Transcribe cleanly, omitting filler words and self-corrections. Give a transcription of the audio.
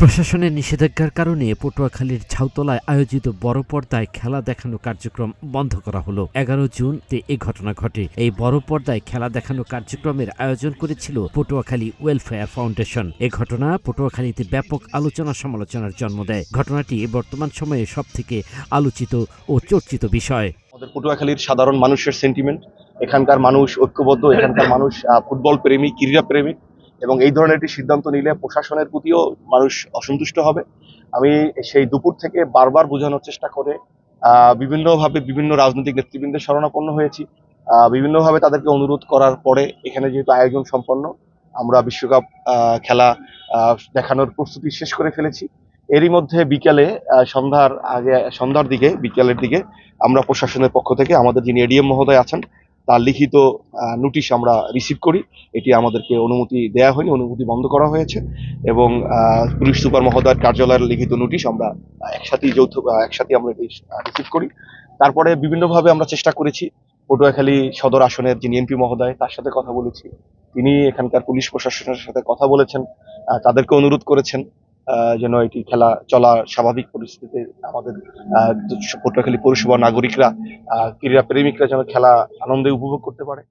প্রশাসনের নিষেধাজ্ঞার কারণে পটুয়াখালীর ঝাউতলায় আয়োজিত বড় পর্দায় খেলা দেখানো কার্যক্রম বন্ধ করা হলো। 11 জুন এই ঘটনা ঘটে। এই বড় পর্দায় খেলা দেখানো কার্যক্রমের আয়োজন করেছিল পটুয়াখালী ওয়েলফেয়ার ফাউন্ডেশন। এ ঘটনা পটুয়াখালীতে ব্যাপক আলোচনা সমালোচনার জন্ম দেয়। ঘটনাটি বর্তমান সময়ে সবথেকে আলোচিত ও চর্চিত বিষয়। আমাদের পটুয়াখালীর সাধারণ মানুষের সেন্টিমেন্ট, এখানকার মানুষ ঐক্যবদ্ধ, এখানকার মানুষ ফুটবল প্রেমী, ক্রীড়া প্রেমী, এবং এই ধরনের একটি সিদ্ধান্ত নিলে প্রশাসনের প্রতিও মানুষ অসন্তুষ্ট হবে। আমি সেই দুপুর থেকে বারবার বোঝানোর চেষ্টা করে বিভিন্নভাবে বিভিন্ন রাজনৈতিক নেতৃবৃন্দের শরণাপন্ন হয়েছি। বিভিন্নভাবে তাদেরকে অনুরোধ করার পরে এখানে যেহেতু আয়োজন সম্পন্ন, আমরা বিশ্বকাপ খেলা দেখানোর প্রস্তুতি শেষ করে ফেলেছি। এরই মধ্যে বিকেলে সন্ধ্যার দিকে বিকেলের দিকে আমরা প্রশাসনের পক্ষ থেকে আমাদের যিনি এডিএম মহোদয় আছেন তার লিখিত নোটিশ আমরা রিসিভ করি। এটি আমাদেরকে অনুমতি দেয়া হয়নি, অনুমতি বন্ধ করা হয়েছে, এবং পুলিশ সুপার মহোদয়ের কার্যালয়ের লিখিত নোটিশ আমরা একসাথে আমরা এটি রিসিভ করি। তারপরে বিভিন্নভাবে আমরা চেষ্টা করেছি। পটুয়াখালী সদর আসনের যিনি এমপি মহোদয় তার সাথে কথা বলেছি, তিনি এখানকার পুলিশ প্রশাসনের সাথে কথা বলেছেন, তাদেরকে অনুরোধ করেছেন যেন এটি খেলা চলা স্বাভাবিক পরিস্থিতিতে আমাদের পটুয়াখালী পৌরসভা নাগরিকরা, ক্রীড়া প্রেমিকরা যেন খেলা আনন্দে উপভোগ করতে পারে।